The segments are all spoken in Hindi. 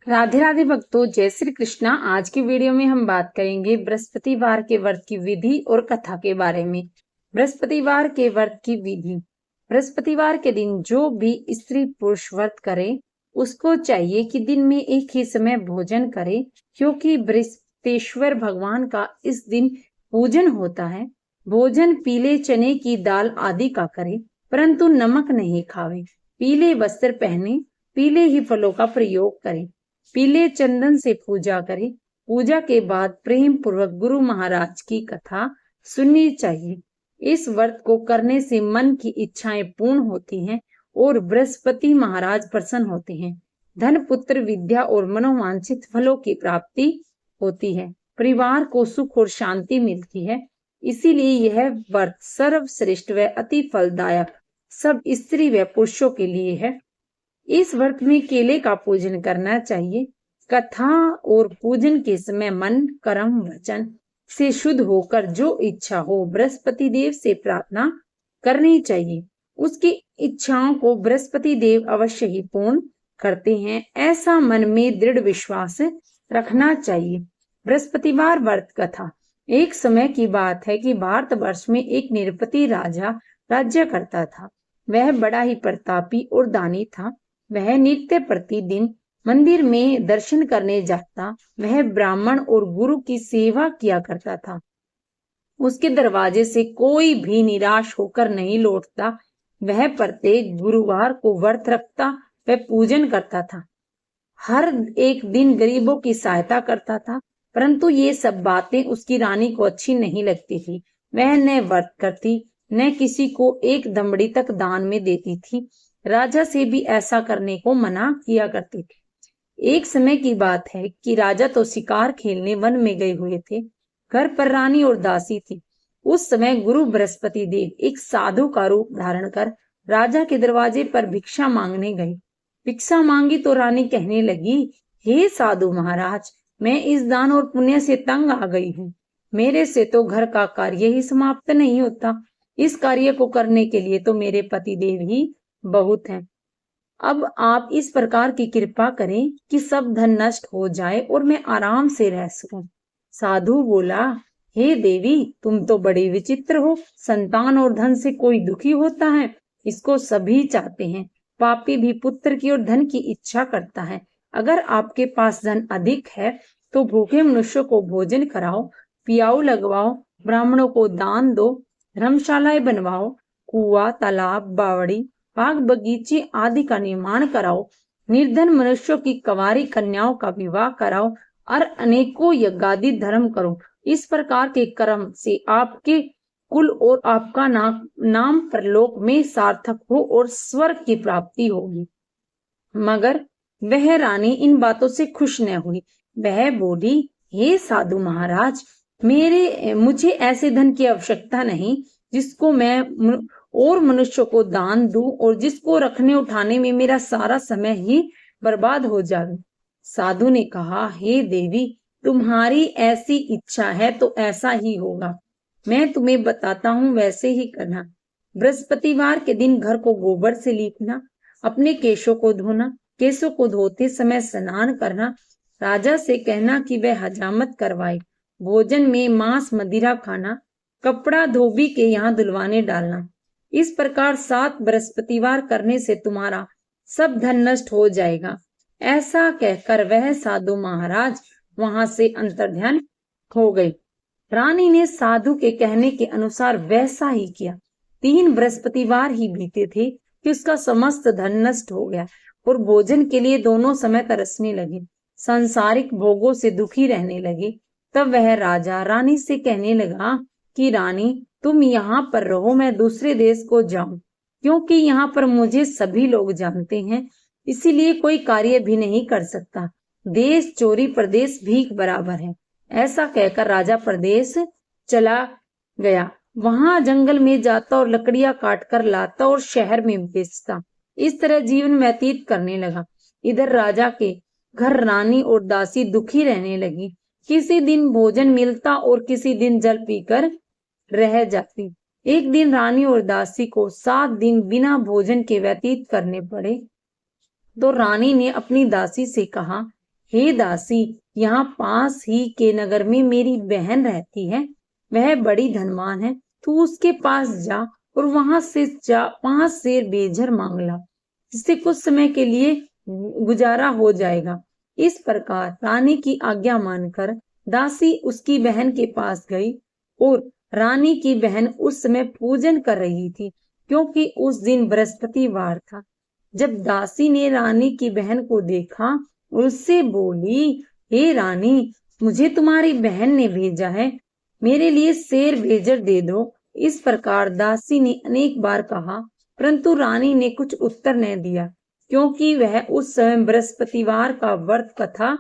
राधे राधे भक्तों, जय श्री कृष्णा। आज की वीडियो में हम बात करेंगे बृहस्पतिवार के व्रत की विधि और कथा के बारे में। बृहस्पतिवार के व्रत की विधि। बृहस्पतिवार के दिन जो भी स्त्री पुरुष व्रत करे उसको चाहिए कि दिन में एक ही समय भोजन करे, क्योंकि बृहस्पतिश्वर भगवान का इस दिन पूजन होता है। भोजन पीले चने की दाल आदि का करे, परंतु नमक नहीं खावे। पीले वस्त्र पहने, पीले ही फलों का प्रयोग करे, पीले चंदन से पूजा करें। पूजा के बाद प्रेम पूर्वक गुरु महाराज की कथा सुननी चाहिए। इस व्रत को करने से मन की इच्छाएं पूर्ण होती हैं और बृहस्पति महाराज प्रसन्न होते हैं। धन, पुत्र, विद्या और मनोवांछित फलों की प्राप्ति होती है। परिवार को सुख और शांति मिलती है। इसीलिए यह व्रत सर्वश्रेष्ठ व अति फलदायक सब स्त्री व पुरुषों के लिए है। इस व्रत में केले का पूजन करना चाहिए। कथा और पूजन के समय मन, कर्म, वचन से शुद्ध होकर जो इच्छा हो बृहस्पति देव से प्रार्थना करनी चाहिए। उसकी इच्छाओं को बृहस्पति देव अवश्य ही पूर्ण करते हैं, ऐसा मन में दृढ़ विश्वास रखना चाहिए। बृहस्पतिवार व्रत कथा। एक समय की बात है कि भारतवर्ष में एक निरपति राजा राज्य करता था। वह बड़ा ही प्रतापी और दानी था। वह नित्य प्रतिदिन मंदिर में दर्शन करने जाता। वह ब्राह्मण और गुरु की सेवा किया करता था। उसके दरवाजे से कोई भी निराश होकर नहीं लौटता। वह प्रत्येक गुरुवार को व्रत रखता व पूजन करता था। हर एक दिन गरीबों की सहायता करता था, परंतु ये सब बातें उसकी रानी को अच्छी नहीं लगती थी। वह न व्रत करती, न किसी को एक दमड़ी तक दान में देती थी। राजा से भी ऐसा करने को मना किया करती थी। एक समय की बात है कि राजा तो शिकार खेलने वन में गए हुए थे। घर पर रानी और दासी थी। उस समय गुरु बृहस्पति देव एक साधु का रूप धारण कर राजा के दरवाजे पर भिक्षा मांगने गए। भिक्षा मांगी तो रानी कहने लगी, हे साधु महाराज, मैं इस दान और पुण्य से तंग आ गई हूँ। मेरे से तो घर का कार्य ही समाप्त नहीं होता। इस कार्य को करने के लिए तो मेरे पति देव ही बहुत हैं। अब आप इस प्रकार की कृपा करें कि सब धन नष्ट हो जाए और मैं आराम से रह सकूं। साधु बोला, हे देवी, तुम तो बड़े विचित्र हो। संतान और धन से कोई दुखी होता है? इसको सभी चाहते हैं। पापी भी पुत्र की और धन की इच्छा करता है। अगर आपके पास धन अधिक है तो भूखे मनुष्यों को भोजन कराओ, पियाऊ लगवाओ, ब्राह्मणों को दान दो, धर्मशालाएं बनवाओ, कुआं, तालाब, बावड़ी, बाग बगीचे आदि का निर्माण कराओ, निर्धन मनुष्यों की कंवारी कन्याओं का विवाह कराओ और अनेकों यज्ञादि धर्म करो। इस प्रकार के कर्म से आपके कुल और आपका नाम परलोक में सार्थक हो और स्वर्ग की प्राप्ति होगी। मगर वह रानी इन बातों से खुश न हुई। वह बोली, हे साधु महाराज, मुझे ऐसे धन की आवश्यकता नहीं जिसको मैं और मनुष्यों को दान दूं और जिसको रखने उठाने में मेरा सारा समय ही बर्बाद हो जाए। साधु ने कहा, हे देवी, तुम्हारी ऐसी इच्छा है तो ऐसा ही होगा। मैं तुम्हें बताता हूँ, वैसे ही करना। बृहस्पतिवार के दिन घर को गोबर से लीपना, अपने केशों को धोना, केशों को धोते समय स्नान करना, राजा से कहना कि वह हजामत करवाए, भोजन में मांस मदिरा खाना, कपड़ा धोबी के यहाँ धुलवाने डालना। इस प्रकार 7 बृहस्पतिवार करने से तुम्हारा सब धन नष्ट हो जाएगा। ऐसा कहकर वह साधु महाराज वहां से अंतर्ध्यान हो गई। रानी ने साधु के कहने के अनुसार वैसा ही किया। 3 बृहस्पतिवार ही बीते थे कि उसका समस्त धन नष्ट हो गया और भोजन के लिए दोनों समय तरसने लगे, सांसारिक भोगों से दुखी रहने लगे। तब वह राजा रानी से कहने लगा कि रानी, तुम यहाँ पर रहो, मैं दूसरे देश को जाऊं, क्योंकि यहाँ पर मुझे सभी लोग जानते हैं, इसीलिए कोई कार्य भी नहीं कर सकता। देश चोरी प्रदेश भीख बराबर है। ऐसा कहकर राजा प्रदेश चला गया। वहां जंगल में जाता और लकड़ियां काट कर लाता और शहर में बेचता। इस तरह जीवन व्यतीत करने लगा। इधर राजा के घर रानी और दासी दुखी रहने लगी। किसी दिन भोजन मिलता और किसी दिन जल पीकर रह जाती। एक दिन रानी और दासी को 7 दिन बिना भोजन के व्यतीत करने पड़े। तो रानी ने अपनी दासी से कहा, हे दासी, यहाँ पास ही के नगर में मेरी बहन रहती है, वह बड़ी धनवान है। तू उसके पास जा और वहां से 5 सेर बेजर मांग ला, जिससे कुछ समय के लिए गुजारा हो जाएगा। इस प्रकार रानी की आज्ञा मानकर दासी उसकी बहन के पास गई और रानी की बहन उस समय पूजन कर रही थी, क्योंकि उस दिन बृहस्पतिवार था। जब दासी ने रानी की बहन को देखा, उससे बोली, हे रानी, मुझे तुम्हारी बहन ने भेजा है, मेरे लिए शेर बेजर दे दो। इस प्रकार दासी ने अनेक बार कहा, परंतु रानी ने कुछ उत्तर न दिया, क्योंकि वह उस समय बृहस्पतिवार का व्रत कथा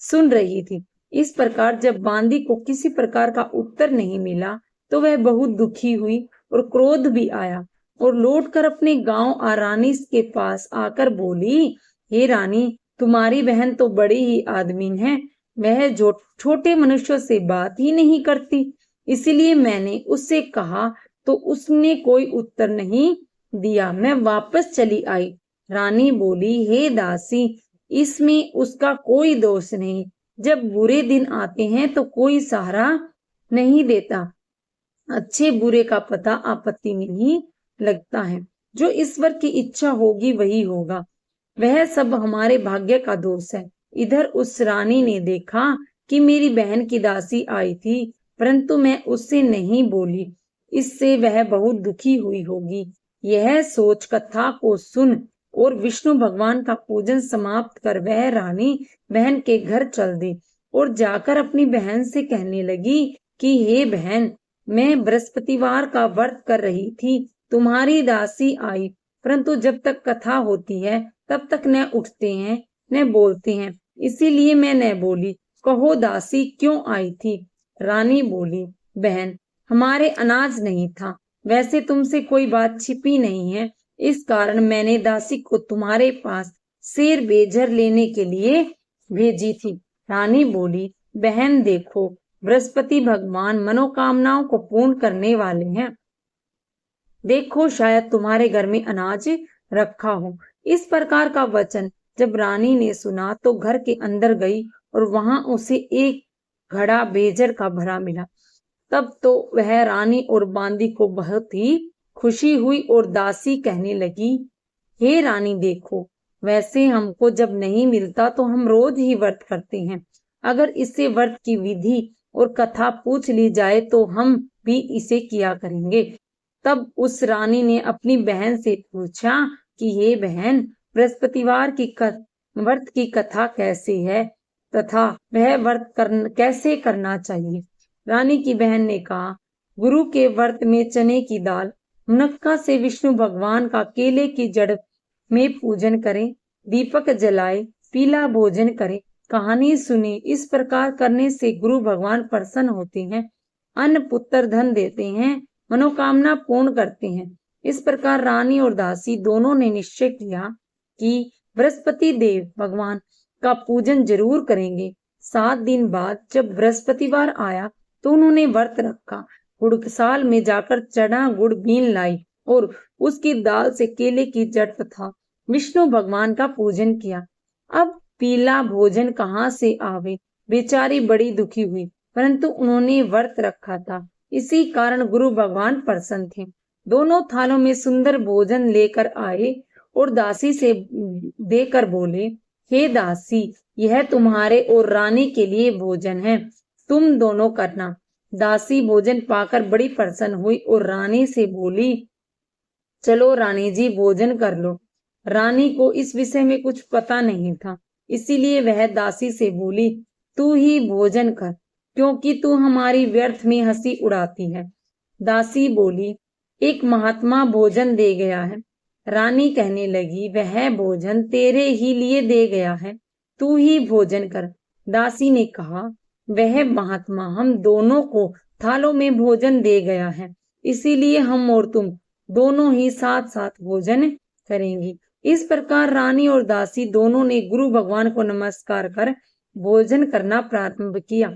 सुन रही थी। इस प्रकार जब बांदी को किसी प्रकार का उत्तर नहीं मिला, तो वह बहुत दुखी हुई और क्रोध भी आया और लौटकर अपने गांव रानी के पास आकर बोली, हे रानी, तुम्हारी बहन तो बड़ी ही आदमीन है, वह जो छोटे मनुष्यों से बात ही नहीं करती, इसलिए मैंने उससे कहा तो उसने कोई उत्तर नहीं दिया, मैं वापस चली आई। रानी बोली, हे दासी, इसमें उसका कोई दोष नहीं, जब बुरे दिन आते हैं तो कोई सहारा नहीं देता, अच्छे बुरे का पता आपत्ति में ही लगता है। जो ईश्वर की इच्छा होगी वही होगा, वह सब हमारे भाग्य का दोष है। इधर उस रानी ने देखा कि मेरी बहन की दासी आई थी, परंतु मैं उससे नहीं बोली, इससे वह बहुत दुखी हुई होगी। यह सोच कथा को सुन और विष्णु भगवान का पूजन समाप्त कर वह रानी बहन के घर चल दी और जाकर अपनी बहन से कहने लगी कि हे बहन, मैं बृहस्पतिवार का व्रत कर रही थी, तुम्हारी दासी आई, परंतु जब तक कथा होती है तब तक न उठते हैं न बोलते हैं, इसीलिए मैं न बोली। कहो दासी, क्यों आई थी? रानी बोली, बहन, हमारे अनाज नहीं था, वैसे तुमसे कोई बात छिपी नहीं है, इस कारण मैंने दासी को तुम्हारे पास शेर बेजर लेने के लिए भेजी थी। रानी बोली, बहन देखो, बृहस्पति भगवान मनोकामनाओं को पूर्ण करने वाले हैं, देखो शायद तुम्हारे घर में अनाज रखा हो। इस प्रकार का वचन जब रानी ने सुना तो घर के अंदर गई और वहां उसे एक घड़ा बेजर का भरा मिला। तब तो वह रानी और बांदी को बहुत ही खुशी हुई और दासी कहने लगी, हे रानी देखो, वैसे हमको जब नहीं मिलता तो हम रोज ही व्रत करते हैं, अगर इससे व्रत की विधि और कथा पूछ ली जाए तो हम भी इसे किया करेंगे। तब उस रानी ने अपनी बहन से पूछा कि हे बहन, बृहस्पतिवार की व्रत की कथा कैसी है तथा वह व्रत कैसे करना चाहिए? रानी की बहन ने कहा, गुरु के व्रत में चने की दाल, मुनक्का से विष्णु भगवान का केले की जड़ में पूजन करें, दीपक जलाए, पीला भोजन करें, कहानी सुने। इस प्रकार करने से गुरु भगवान प्रसन्न होते हैं, अन्न पुत्र धन देते हैं, मनोकामना पूर्ण करते हैं। इस प्रकार रानी और दासी दोनों ने निश्चय किया कि बृहस्पति देव भगवान का पूजन जरूर करेंगे। 7 दिन बाद जब बृहस्पतिवार आया तो उन्होंने व्रत रखा, गुड़साल में जाकर चना गुड़ बीन लाई और उसकी दाल से केले की जड़ तथा विष्णु भगवान का पूजन किया। अब पीला भोजन कहाँ से आवे? बेचारी बड़ी दुखी हुई, परंतु उन्होंने व्रत रखा था, इसी कारण गुरु भगवान प्रसन्न थे। दोनों थालों में सुंदर भोजन लेकर आए और दासी से देकर बोले, हे दासी, यह तुम्हारे और रानी के लिए भोजन है, तुम दोनों करना। दासी भोजन पाकर बड़ी प्रसन्न हुई और रानी से बोली, चलो रानी जी, भोजन कर लो। रानी को इस विषय में कुछ पता नहीं था, इसीलिए वह दासी से बोली, तू ही भोजन कर, क्योंकि तू हमारी व्यर्थ में हंसी उड़ाती है। दासी बोली, एक महात्मा भोजन दे गया है। रानी कहने लगी, वह भोजन तेरे ही लिए दे गया है, तू ही भोजन कर। दासी ने कहा, वह महात्मा हम दोनों को थालों में भोजन दे गया है, इसीलिए हम और तुम दोनों ही साथ साथ भोजन करेंगी। इस प्रकार रानी और दासी दोनों ने गुरु भगवान को नमस्कार कर भोजन करना प्रारंभ किया।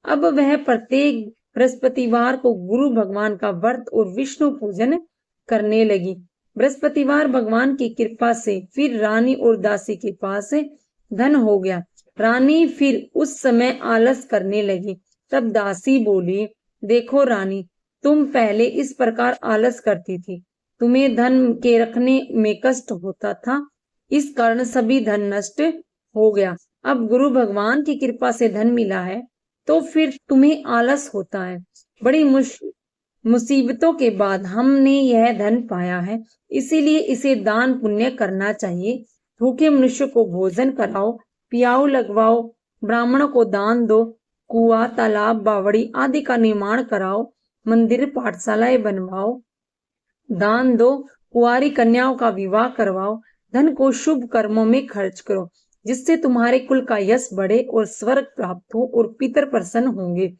अब वह प्रत्येक बृहस्पतिवार को गुरु भगवान का व्रत और विष्णु पूजन करने लगी। बृहस्पतिवार भगवान की कृपा से फिर रानी और दासी के पास धन हो गया। रानी फिर उस समय आलस करने लगी। तब दासी बोली, देखो रानी, तुम पहले इस प्रकार आलस करती थी, तुम्हें धन के रखने में कष्ट होता था, इस कारण सभी धन नष्ट हो गया। अब गुरु भगवान की कृपा से धन मिला है तो फिर तुम्हें आलस होता है। बड़ी मुसीबतों के बाद हमने यह धन पाया है, इसीलिए इसे दान पुण्य करना चाहिए। भूखे मनुष्य को भोजन कराओ, पियाओ लगवाओ, ब्राह्मणों को दान दो, कुआं, तालाब, बावड़ी आदि का निर्माण कराओ, मंदिर पाठशालाएं बनवाओ, दान दो, कुंवारी कन्याओं का विवाह करवाओ, धन को शुभ कर्मों में खर्च करो, जिससे तुम्हारे कुल का यश बढ़े और स्वर्ग प्राप्त हो और पितर प्रसन्न होंगे।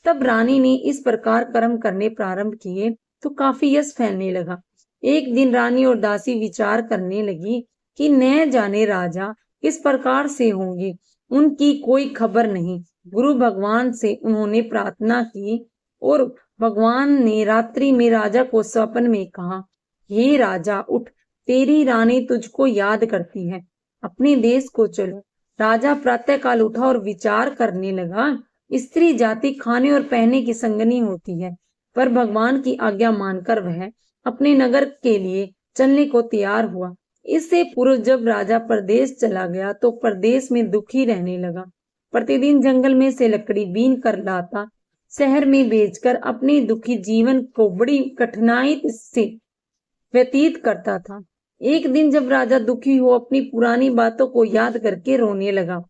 तब रानी ने इस प्रकार कर्म करने प्रारंभ किए तो काफी यश फैलने लगा। एक दिन रानी और दासी विचार करने लगी कि न जाने राजा किस प्रकार से होंगे, उनकी कोई खबर नहीं। गुरु भगवान से उन्होंने प्रार्थना की और भगवान ने रात्रि में राजा को स्वप्न में कहा, हे राजा उठ, तेरी रानी तुझको याद करती है, अपने देश को चलो। राजा प्रातःकाल उठा और विचार करने लगा, स्त्री जाति खाने और पहनने की संगनी होती है, पर भगवान की आज्ञा मानकर वह अपने नगर के लिए चलने को तैयार हुआ। इससे पूर्व जब राजा परदेश चला गया तो परदेश में दुखी रहने लगा। प्रतिदिन जंगल में से लकड़ी बीन कर लाता, शहर में बेचकर अपने दुखी जीवन को बड़ी कठिनाई से व्यतीत करता था। एक दिन जब राजा दुखी हो अपनी पुरानी बातों को याद करके रोने लगा,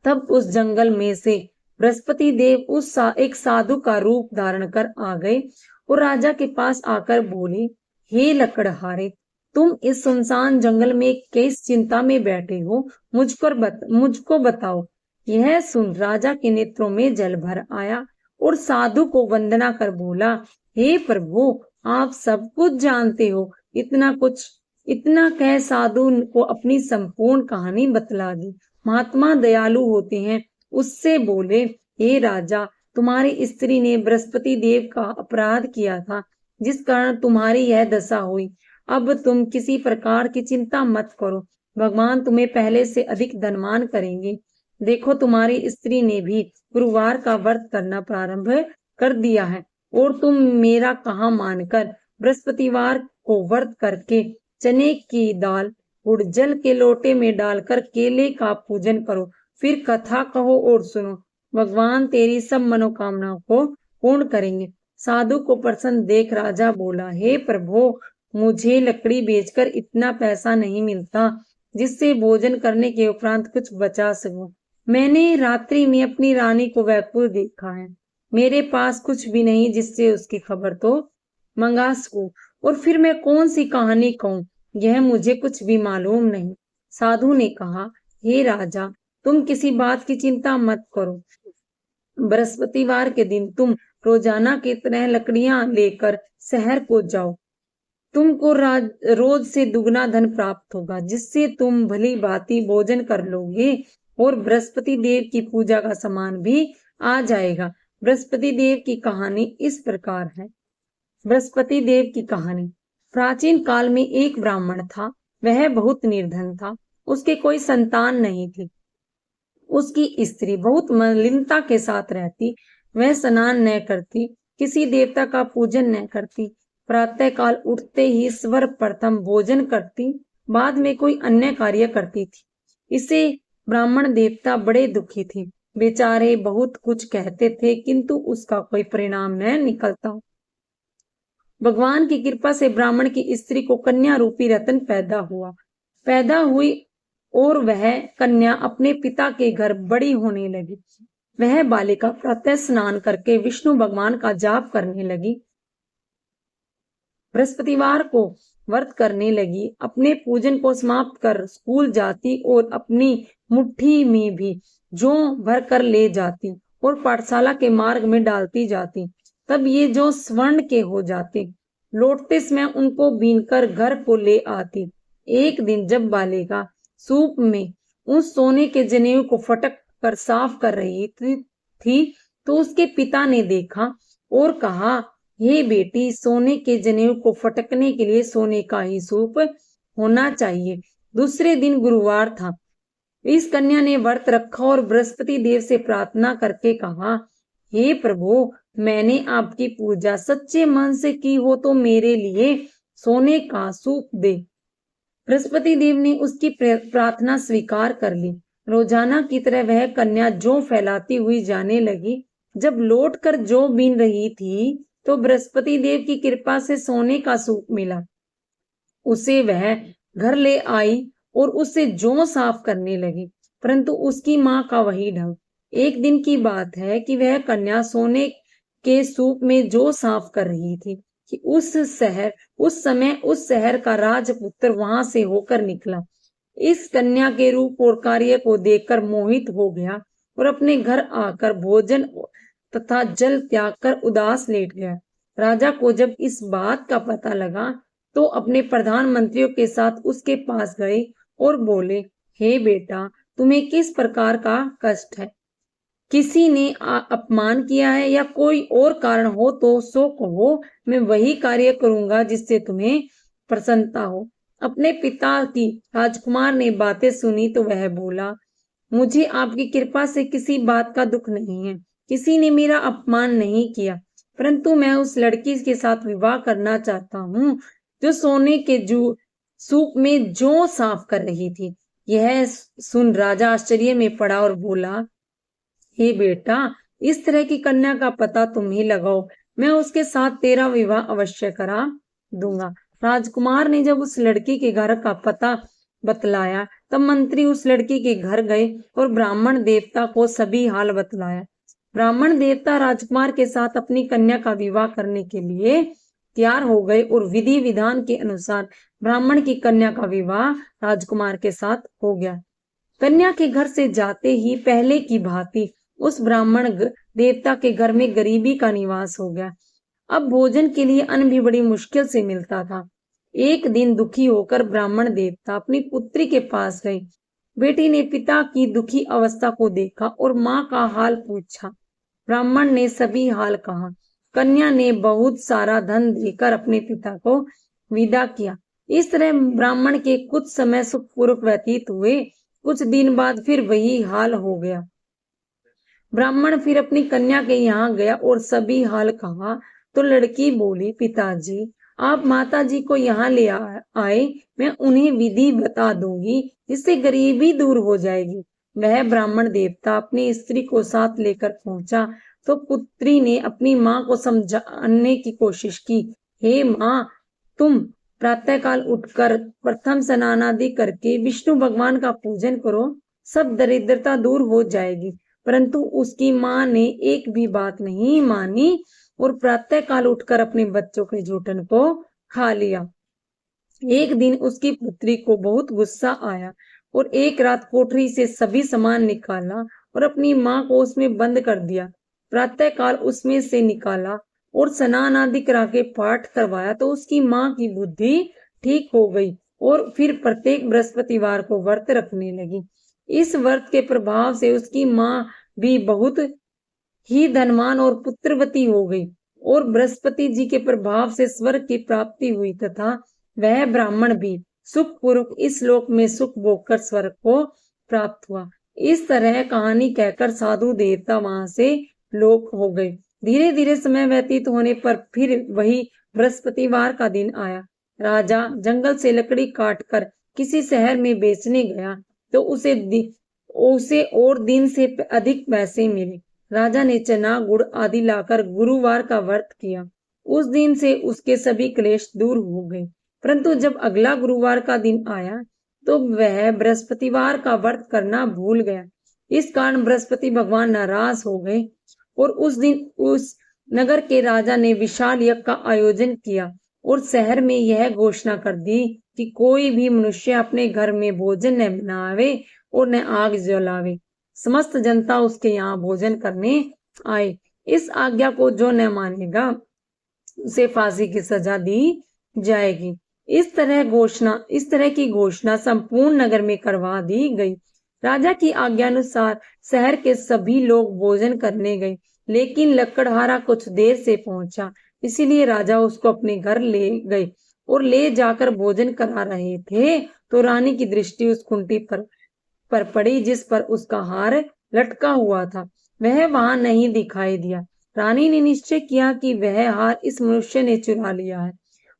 तब उस जंगल में से बृहस्पति देव एक साधु का रूप धारण कर आ गए और राजा के पास आकर बोले, हे लकड़हारे, तुम इस सुनसान जंगल में किस चिंता में बैठे हो, मुझको बताओ। यह सुन राजा के नेत्रों में जल भर आया और साधु को वंदना कर बोला, हे प्रभु, आप सब कुछ जानते हो। इतना कह साधु को अपनी संपूर्ण कहानी बतला दी। महात्मा दयालु होते हैं, उससे बोले, हे राजा, तुम्हारी स्त्री ने बृहस्पति देव का अपराध किया था, जिस कारण तुम्हारी यह दशा हुई। अब तुम किसी प्रकार की चिंता मत करो, भगवान तुम्हें पहले से अधिक धनवान करेंगे। देखो, तुम्हारी स्त्री ने भी गुरुवार का व्रत करना प्रारंभ कर दिया है और तुम मेरा कहा मानकर बृहस्पतिवार को व्रत करके चने की दाल गुड़ जल के लोटे में डालकर केले का पूजन करो, फिर कथा कहो और सुनो। भगवान तेरी सब मनोकामनाओं को पूर्ण करेंगे। साधु को प्रसन्न देख राजा बोला, हे प्रभु, मुझे लकड़ी बेचकर इतना पैसा नहीं मिलता जिससे भोजन करने के उपरांत कुछ बचा सकूं। मैंने रात्रि में अपनी रानी को व्याकुल देखा है, मेरे पास कुछ भी नहीं जिससे उसकी खबर तो मंगा सकूं, और फिर मैं कौन सी कहानी कहूं, यह मुझे कुछ भी मालूम नहीं। साधु ने कहा, हे राजा, तुम किसी बात की चिंता मत करो। बृहस्पतिवार के दिन तुम रोजाना की तरह लकड़ियां लेकर शहर को जाओ। तुमको रोज से दुगना धन प्राप्त होगा, जिससे तुम भली भांति भोजन कर लोगे और बृहस्पति देव की पूजा का सामान भी आ जाएगा। बृहस्पति देव की कहानी इस प्रकार है। बृहस्पति देव की कहानी। प्राचीन काल में एक ब्राह्मण था, वह बहुत निर्धन था, उसके कोई संतान नहीं थी। उसकी स्त्री बहुत मलिनता के साथ रहती, वह स्नान न करती, किसी देवता का पूजन न करती, प्रातः काल उठते ही सर्वप्रथम भोजन करती, बाद में कोई अन्य कार्य करती थी। इसे ब्राह्मण देवता बड़े दुखी थे, बेचारे बहुत कुछ कहते थे किंतु उसका कोई परिणाम न निकलता। भगवान की कृपा से ब्राह्मण की स्त्री को कन्या रूपी रतन पैदा हुई और वह कन्या अपने पिता के घर बड़ी होने लगी। वह बालिका प्रातः स्नान करके विष्णु भगवान का जाप करने लगी, बृहस्पतिवार को व्रत करने लगी, अपने पूजन को समाप्त कर स्कूल जाती और अपनी मुट्ठी में भी जौ भर कर ले जाती और पाठशाला के मार्ग में डालती जाती। तब ये जो स्वर्ण के हो जाते, लौटते समय उनको बीनकर घर को ले आती। एक दिन जब बालिका सूप में उस सोने के जनेऊ को फटक कर साफ कर रही थी तो उसके पिता ने देखा और कहा, हे बेटी, सोने के जनेऊ को फटकने के लिए सोने का ही सूप होना चाहिए। दूसरे दिन गुरुवार था। इस कन्या ने व्रत रखा और बृहस्पति देव से प्रार्थना करके कहा, हे प्रभु, मैंने आपकी पूजा सच्चे मन से की हो तो मेरे लिए सोने का सूप दे। बृहस्पति देव ने उसकी प्रार्थना स्वीकार कर ली। रोजाना की तरह वह कन्या जौ फैलाती हुई जाने लगी। जब लौटकर जौ बीन रही थी तो बृहस्पति देव की कृपा से सोने का सूप मिला। उसे वह घर ले आई और उससे जौ साफ करने लगी, परंतु उसकी माँ का वही ढंग। एक दिन की बात है कि वह कन्या सोने के सूप में जौ साफ कर रही थी कि उस समय उस शहर का राजपुत्र वहां से होकर निकला। इस कन्या के रूप और कार्य को देखकर मोहित हो गया और अपने घर आकर भोजन तथा जल त्याग कर उदास लेट गया। राजा को जब इस बात का पता लगा तो अपने प्रधानमंत्रियों के साथ उसके पास गए और बोले, हे बेटा, तुम्हें किस प्रकार का कष्ट है? किसी ने अपमान किया है या कोई और कारण हो तो सो कहो, मैं वही कार्य करूंगा जिससे तुम्हें प्रसन्नता हो। अपने पिता की राजकुमार ने बातें सुनी तो वह बोला, मुझे आपकी कृपा से किसी बात का दुख नहीं है। किसी ने मेरा अपमान नहीं किया, परंतु मैं उस लड़की के साथ विवाह करना चाहता हूँ जो सोने के सूप में जौ साफ कर रही थी। यह सुन राजा आश्चर्य में पड़ा और बोला, हे बेटा, इस तरह की कन्या का पता तुम ही लगाओ, मैं उसके साथ तेरा विवाह अवश्य करा दूंगा। राजकुमार ने जब उस लड़की के घर का पता बतलाया तब मंत्री उस लड़की के घर गए और ब्राह्मण देवता को सभी हाल बतलाया। ब्राह्मण देवता राजकुमार के साथ अपनी कन्या का विवाह करने के लिए तैयार हो गए और विधि विधान के अनुसार ब्राह्मण की कन्या का विवाह राजकुमार के साथ हो गया। कन्या के घर से जाते ही पहले की भांति उस ब्राह्मण देवता के घर में गरीबी का निवास हो गया। अब भोजन के लिए अन्न भी बड़ी मुश्किल से मिलता था। एक दिन दुखी होकर ब्राह्मण देवता अपनी पुत्री के पास गए। बेटी ने पिता की दुखी अवस्था को देखा और माँ का हाल पूछा। ब्राह्मण ने सभी हाल कहा। कन्या ने बहुत सारा धन देकर अपने पिता को विदा किया। इस तरह ब्राह्मण के कुछ समय सुखपूर्वक व्यतीत हुए। कुछ दिन बाद फिर वही हाल हो गया। ब्राह्मण फिर अपनी कन्या के यहाँ गया और सभी हाल कहा तो लड़की बोली, पिताजी, आप माताजी को यहाँ ले आए, मैं उन्हें विधि बता दूंगी जिससे गरीबी दूर हो जाएगी। वह ब्राह्मण देवता अपनी स्त्री को साथ लेकर पहुंचा तो पुत्री ने अपनी माँ को समझाने की कोशिश की। हे माँ, तुम प्रातःकाल उठकर प्रथम स्नान आदि करके विष्णु भगवान का पूजन करो, सब दरिद्रता दूर हो जाएगी। परंतु उसकी माँ ने एक भी बात नहीं मानी और प्रातःकाल उठकर अपने बच्चों के जूठन को खा लिया। एक दिन उसकी पुत्री को बहुत गुस्सा आया और एक रात कोठरी से सभी सामान निकाला और अपनी माँ को उसमें बंद कर दिया। प्रातःकाल उसमें से निकाला और स्नान आदि करा के पाठ करवाया तो उसकी माँ की बुद्धि ठीक हो गई और फिर प्रत्येक बृहस्पतिवार को व्रत रखने लगी। इस व्रत के प्रभाव से उसकी माँ भी बहुत ही धनवान और पुत्रवती हो गई और बृहस्पति जी के प्रभाव से स्वर्ग की प्राप्ति हुई तथा वह ब्राह्मण भी सुखपूर्वक इस लोक में सुख भोगकर स्वर्ग को प्राप्त हुआ। इस तरह कहानी कहकर साधु देवता वहां से लोक हो गए। धीरे धीरे समय व्यतीत होने पर फिर वही बृहस्पतिवार का दिन आया। राजा जंगल से लकड़ी काटकर किसी शहर में बेचने गया तो उसे और दिन से अधिक पैसे मिले। राजा ने चना गुड़ आदि लाकर गुरुवार का व्रत किया। उस दिन से उसके सभी क्लेश दूर हो गए। परंतु जब अगला गुरुवार का दिन आया तो वह बृहस्पतिवार का व्रत करना भूल गया। इस कारण बृहस्पति भगवान नाराज हो गए और उस दिन उस नगर के राजा ने विशाल यज्ञ का आयोजन किया और शहर में यह घोषणा कर दी कि कोई भी मनुष्य अपने घर में भोजन न बनावे और न आग जलावे। समस्त जनता उसके यहाँ भोजन करने आए। इस आज्ञा को जो न मानेगा उसे फांसी की सजा दी जाएगी। इस तरह की घोषणा संपूर्ण नगर में करवा दी गई। राजा की आज्ञा अनुसार शहर के सभी लोग भोजन करने गए, लेकिन लकड़हारा कुछ देर से पहुंचा, इसीलिए राजा उसको अपने घर ले गए और ले जाकर भोजन करा रहे थे तो रानी की दृष्टि उस खूंटी पर पर पड़ी जिस पर उसका हार लटका हुआ था। वह वहां नहीं दिखाई दिया। रानी ने निश्चय किया कि वह हार इस मनुष्य ने चुरा लिया है।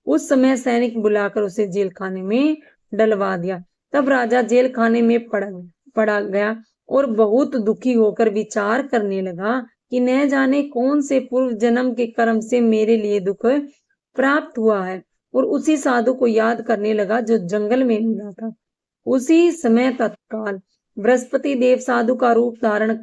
उस समय सैनिक बुलाकर उसे जेल खाने में डलवा दिया। तब राजा जेल खाने में पड़ा गया और बहुत दुखी होकर विचार करने लगा कि न जाने कौन से पूर्व जन्म के कर्म से मेरे लिए दुख प्राप्त हुआ है, और उसी साधु को याद करने लगा जो जंगल में मिला था। उसी समय तत्काल बृहस्पति देव साधु का रूप धारण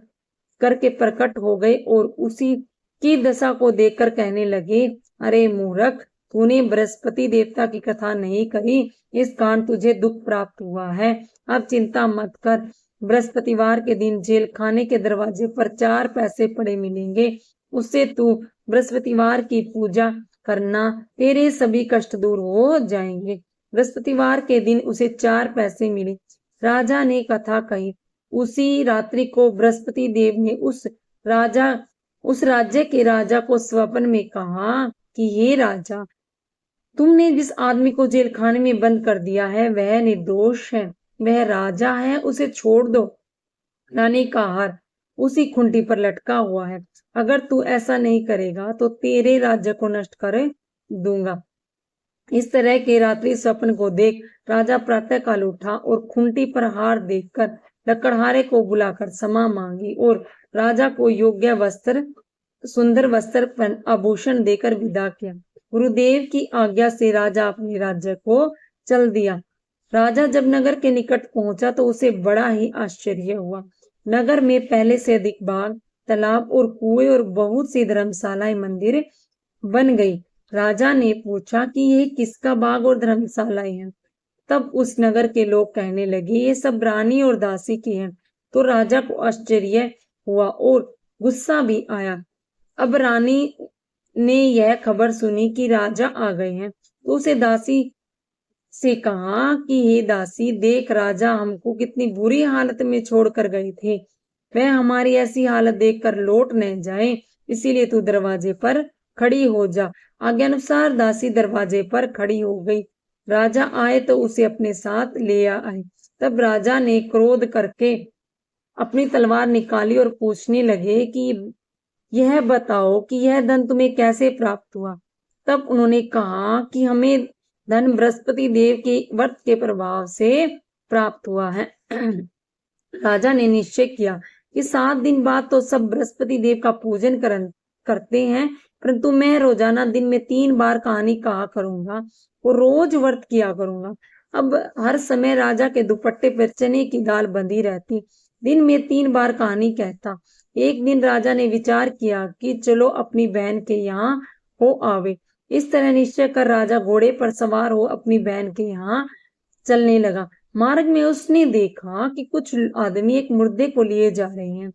करके प्रकट हो गए और उसी की दशा को देखकर कहने लगे, अरे मूर्ख, तूने बृहस्पति देवता की कथा नहीं करी, इस कारण तुझे दुख प्राप्त हुआ है। अब चिंता मत कर, बृहस्पतिवार के दिन जेल खाने के दरवाजे पर 4 पैसे पड़े मिलेंगे, उससे तू बृहस्पतिवार की पूजा करना, तेरे सभी कष्ट दूर हो जाएंगे। बृहस्पतिवार के दिन उसे 4 पैसे मिले। राजा ने कथा कही। उसी रात्रि को बृहस्पति देव ने उस राज्य के राजा को स्वप्न में कहा कि हे राजा, तुमने जिस आदमी को जेल खाने में बंद कर दिया है वह निर्दोष है, वह राजा है, उसे छोड़ दो। रानी का हार उसी खुंटी पर लटका हुआ है। अगर तू ऐसा नहीं करेगा तो तेरे राज्य को नष्ट कर दूंगा। इस तरह के रात्रि स्वप्न को देख राजा प्रातः काल उठा और खुंटी पर हार देखकर लकड़हारे को बुलाकर क्षमा मांगी और राजा को योग्य वस्त्र, सुंदर वस्त्र आभूषण देकर विदा किया। गुरुदेव की आज्ञा से राजा अपने राज्य को चल दिया। राजा जब नगर के निकट पहुंचा तो उसे बड़ा ही आश्चर्य हुआ। नगर में पहले से अधिक बाग, तालाब और कुएं और बहुत सी धर्मशालाएं, मंदिर बन गई। राजा ने पूछा कि ये किसका बाग और धर्मशालाएं हैं। तब उस नगर के लोग कहने लगे, ये सब रानी और दासी की हैं। तो राजा को आश्चर्य हुआ और गुस्सा भी आया। अब रानी ने यह खबर सुनी कि राजा आ गए हैं, तो उसे दासी से कहा कि हे दासी, देख राजा हमको कितनी बुरी हालत में छोड़कर गए थे, वह हमारी ऐसी हालत देखकर लौट न जाए, इसीलिए तू दरवाजे पर खड़ी हो जा। आज्ञानुसार दासी दरवाजे पर खड़ी हो गई। राजा आए तो उसे अपने साथ ले आए। तब राजा ने क्रोध करके अपनी तलवार निकाली और पूछने लगे कि यह बताओ कि यह धन तुम्हें कैसे प्राप्त हुआ। तब उन्होंने कहा कि हमें धन बृहस्पति देव के व्रत के प्रभाव से प्राप्त हुआ है। राजा ने निश्चय किया कि 7 दिन बाद तो सब बृहस्पति देव का पूजन करते हैं, परंतु मैं रोजाना दिन में 3 बार कहानी कहा करूंगा और रोज व्रत किया करूंगा। अब हर समय राजा के दुपट्टे पर चने की दाल बंधी रहती। दिन में 3 बार कहानी कहता। एक दिन राजा ने विचार किया कि चलो अपनी बहन के यहाँ हो आवे। इस तरह निश्चय कर राजा घोड़े पर सवार हो अपनी बहन के यहाँ चलने लगा। मार्ग में उसने देखा कि कुछ आदमी एक मुर्दे को लिए जा रहे हैं।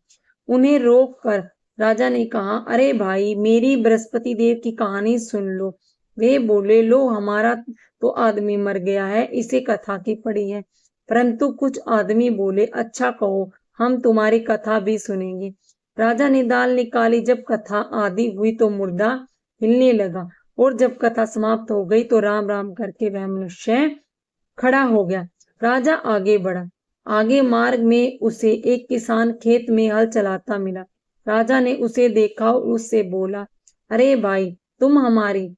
उन्हें रोक कर राजा ने कहा, अरे भाई, मेरी बृहस्पति देव की कहानी सुन लो। वे बोले, लो, हमारा तो आदमी मर गया है, इसे कथा की पड़ी है। परंतु कुछ आदमी बोले, अच्छा कहो, हम तुम्हारी कथा भी सुनेंगे। राजा ने दाल निकाली। जब कथा आदि हुई तो मुर्दा हिलने लगा और जब कथा समाप्त हो गई तो राम राम करके वह मनुष्य खड़ा हो गया। राजा आगे बढ़ा। आगे मार्ग में उसे एक किसान खेत में हल चलाता मिला। राजा ने उसे देखा और उससे बोला, अरे भाई, तुम हमारी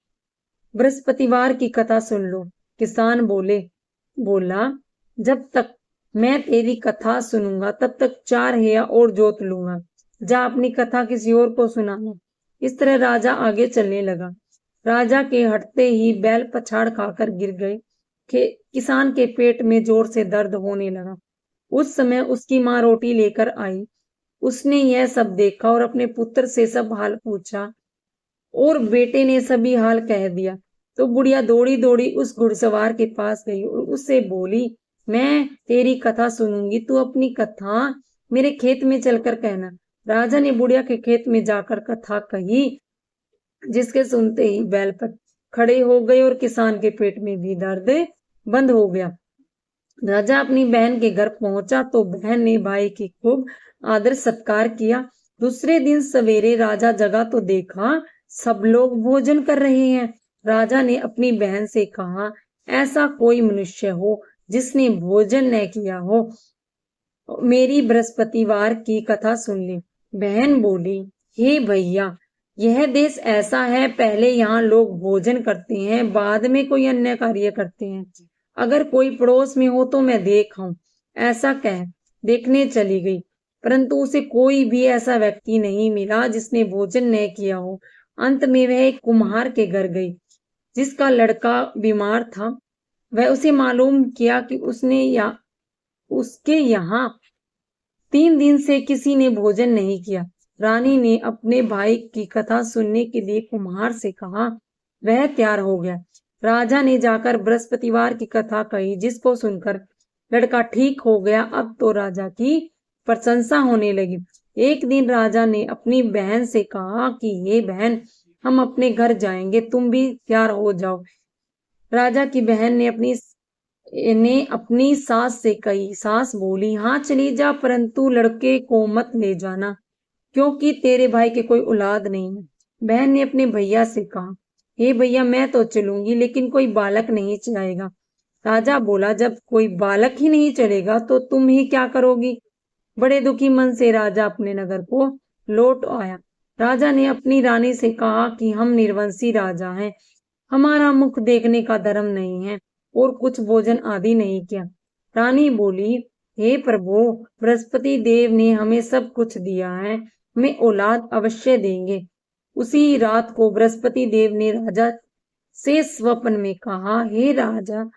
बृहस्पतिवार की कथा सुन लो। किसान बोला, जब तक मैं तेरी कथा सुनूंगा तब तक 4 हेया और जोत लूंगा। जा अपनी कथा किसी और को सुनाना। इस तरह राजा आगे चलने लगा। राजा के हटते ही बैल पछाड़ खाकर गिर गए। किसान के पेट में जोर से दर्द होने लगा। उस समय उसकी माँ रोटी लेकर आई। उसने यह सब देखा और अपने पुत्र से सब हाल पूछा और बेटे ने सभी हाल कह दिया। तो बुढ़िया दौड़ी दौड़ी उस घुड़सवार के पास गई और उससे बोली, मैं तेरी कथा सुनूंगी, तू अपनी कथा मेरे खेत में चलकर कहना। राजा ने बुढ़िया के खेत में जाकर कथा कही, जिसके सुनते ही बैल पर खड़े हो गए और किसान के पेट में भी दर्द बंद हो गया। राजा अपनी बहन के घर पहुंचा तो बहन ने भाई की खूब आदर सत्कार किया। दूसरे दिन सवेरे राजा जगा तो देखा सब लोग भोजन कर रहे हैं। राजा ने अपनी बहन से कहा, ऐसा कोई मनुष्य हो जिसने भोजन न किया हो मेरी बृहस्पतिवार की कथा सुन ले। बहन बोली, हे भैया, यह देश ऐसा है, पहले यहाँ लोग भोजन करते हैं, बाद में कोई अन्य कार्य करते हैं। अगर कोई पड़ोस में हो तो मैं देख आऊं। ऐसा कह देखने चली गई, परंतु उसे कोई भी ऐसा व्यक्ति नहीं मिला जिसने भोजन न किया हो। अंत में वह एक कुम्हार के घर गई, जिसका लड़का बीमार था। वह उसे मालूम किया कि उसके यहाँ 3 दिन से किसी ने भोजन नहीं किया। रानी ने अपने भाई की कथा सुनने के लिए कुम्हार से कहा। वह तैयार हो गया। राजा ने जाकर बृहस्पतिवार की कथा कही, जिसको सुनकर लड़का ठीक हो गया। अब तो राजा की प्रशंसा होने लगी। एक दिन राजा ने अपनी बहन से कहा कि ये बहन, हम अपने घर जाएंगे, तुम भी तैयार हो जाओ। राजा की बहन ने अपनी सास से कही। सास बोली, हाँ चली जा, परंतु लड़के को मत ले जाना, क्योंकि तेरे भाई के कोई औलाद नहीं है। बहन ने अपने भैया से कहा, हे भैया, मैं तो चलूंगी, लेकिन कोई बालक नहीं जाएगा। राजा बोला, जब कोई बालक ही नहीं चलेगा तो तुम ही क्या करोगी। बड़े दुखी मन से राजा अपने नगर को लौट आया। राजा ने अपनी रानी से कहा कि हम निर्वंशी राजा हैं, हमारा मुख देखने का धर्म नहीं है, और कुछ भोजन आदि नहीं किया। रानी बोली, हे प्रभु, बृहस्पति देव ने हमें सब कुछ दिया है, हमें औलाद अवश्य देंगे। उसी रात को बृहस्पति देव ने राजा से स्वप्न में कहा, हे राजा,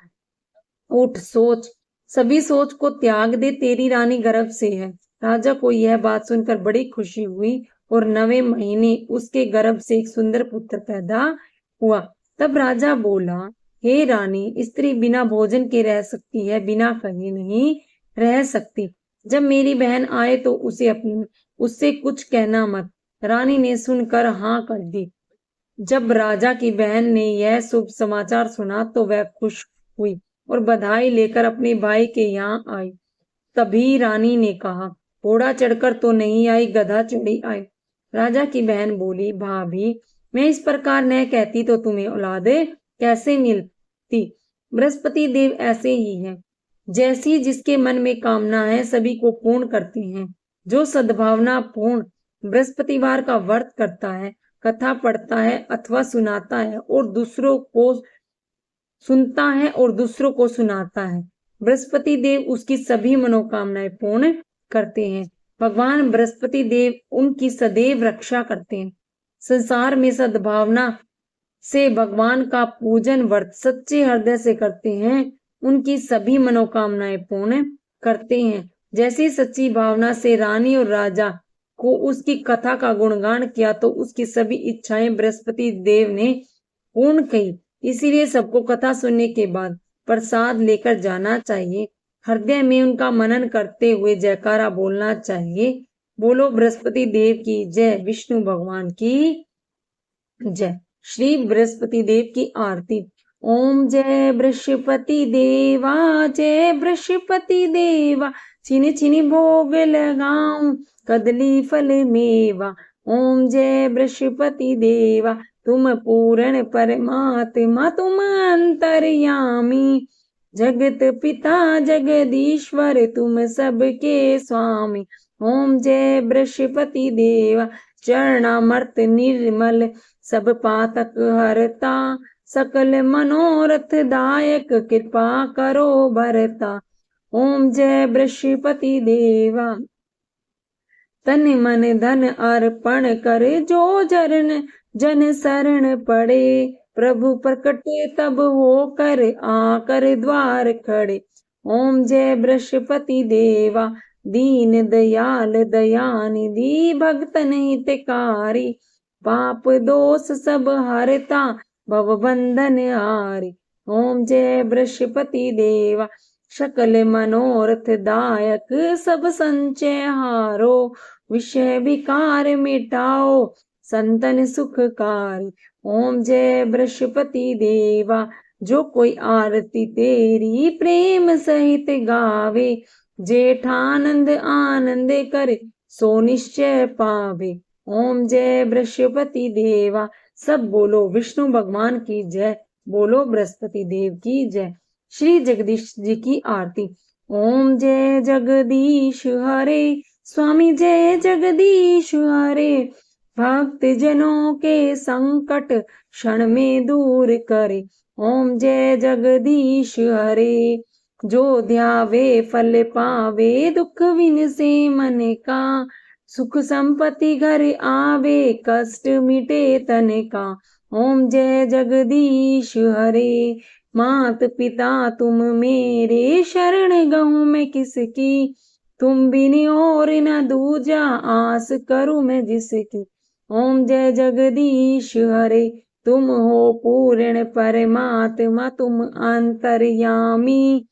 उठ, सोच, सभी सोच को त्याग दे, तेरी रानी गर्भ से है। राजा को यह बात सुनकर बड़ी खुशी हुई, और 9वें महीने उसके गर्भ से एक सुंदर पुत्र पैदा हुआ। तब राजा बोला, हे रानी, स्त्री बिना भोजन के रह सकती है, बिना कहे नहीं रह सकती। जब मेरी बहन आए तो उससे कुछ कहना मत। रानी ने सुनकर हाँ कर दी। जब राजा की बहन ने यह शुभ समाचार सुना तो वह खुश हुई और बधाई लेकर अपने भाई के यहाँ आई। तभी रानी ने कहा, घोड़ा चढ़कर तो नहीं आई, गधा चढ़ी आई। राजा की बहन बोली, भाभी, मैं इस प्रकार न कहती तो तुम्हें औलादे कैसे मिलती। बृहस्पति देव ऐसे ही है, जैसी जिसके मन में कामना है सभी को पूर्ण करते हैं। जो सद्भावना पूर्ण बृहस्पतिवार का व्रत करता है, कथा पढ़ता है अथवा सुनाता है और दूसरों को सुनता है और दूसरों को सुनाता है, बृहस्पति देव उसकी सभी मनोकामनाएं पूर्ण करते हैं। भगवान बृहस्पति देव उनकी सदैव रक्षा करते हैं। संसार में सद्भावना से भगवान का पूजन व्रत सच्चे हृदय से करते हैं, उनकी सभी मनोकामनाएं पूर्ण करते हैं। जैसी सच्ची भावना से रानी और राजा को उसकी कथा का गुणगान किया तो उसकी सभी इच्छाएं बृहस्पति देव ने पूर्ण कही। इसीलिए सबको कथा सुनने के बाद प्रसाद लेकर जाना चाहिए। हृदय में उनका मनन करते हुए जयकारा बोलना चाहिए। बोलो बृहस्पति देव की जय, विष्णु भगवान की जय। श्री बृहस्पति देव की आरती। ओम जय बृहस्पति देवा, जय बृहस्पति देवा, छिन छिन भोग लगाऊं, कदली फल मेवा। ओम जय बृहस्पति देवा, तुम पूर्ण परमात्मा, तुम अंतर्यामी, जगत पिता जगदीश्वर, तुम सबके स्वामी। ओम जय बृहस्पति देवा, चरणामृत निर्मल, सब पातक हरता, सकल मनोरथ दायक, कृपा करो भरता। ओम जय बृहस्पति देवा, तन मन धन अर्पण कर, जो जन शरण पड़े, प्रभु प्रकटे तब होकर, आकर द्वार खड़े। ओम जय बृहस्पति देवा, दीन दयाल दयानिधि, भक्तन हितकारी, पाप दोष सब हरता, भव बंधन हारी। ओम जय बृहस्पति देवा, सकल मनोरथ दायक, सब संचय हारो, विषय विकार मिटाओ, संतन सुखकारी। ओम जय बृहस्पति देवा, जो कोई आरती तेरी प्रेम सहित गावे, जेठानंद आनंद करे, सो निश्चय पावे। ओम जय बृहस्पति देवा। सब बोलो विष्णु भगवान की जय, बोलो बृहस्पति देव की जय। श्री जगदीश जी की आरती। ओम जय जगदीश हरे, स्वामी जय जगदीश हरे। भक्त जनों के संकट क्षण में दूर करे, ओम जय जगदीश हरे। जो ध्यावे फल पावे, दुख विन से मन का। सुख संपत्ति घर आवे, कष्ट मिटे तन का। ओम जय जगदीश हरे। मात पिता तुम मेरे, शरण गहूँ मैं किसकी। तुम बिन और न दूजा, आस करूँ मैं जिसकी। ओम जय जगदीश हरे। तुम हो पूर्ण परमात्मा, तुम अंतर्यामी।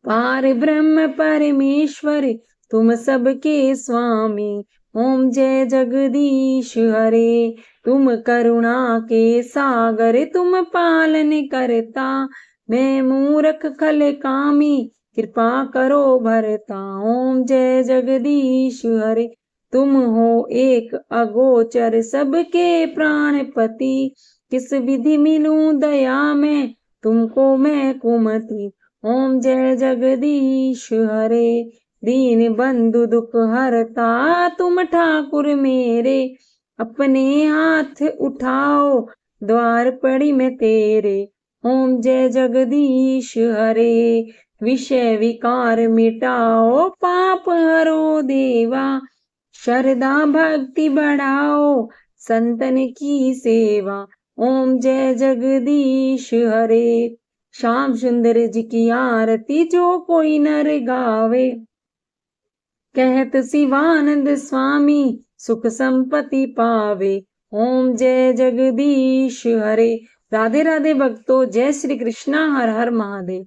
पार ब्रह्म परमेश्वर, तुम सबके स्वामी। ओम जय जगदीश हरे। तुम करुणा के सागर, तुम पालन करता। मैं मूर्ख खल कामी, कृपा करो भरता। ओम जय जगदीश हरे। तुम हो एक अगोचर, सबके प्राणपति। किस विधि मिलूं दया में, तुमको मैं कुमति। ओम जय जगदीश हरे। दीन बंधु दुख हरता, तुम ठाकुर मेरे। अपने हाथ उठाओ, द्वार पड़ी मैं तेरे। ओम जय जगदीश हरे। विषय विकार मिटाओ, पाप हरो देवा। श्रद्धा भक्ति बढ़ाओ, संतन की सेवा। ओम जय जगदीश हरे। श्याम सुंदर जी की आरती जो कोई नर गावे। कहत शिवानंद स्वामी, सुख संपत्ति पावे। ओम जय जगदीश हरे। राधे राधे भक्तों, जय श्री कृष्णा, हर हर महादेव।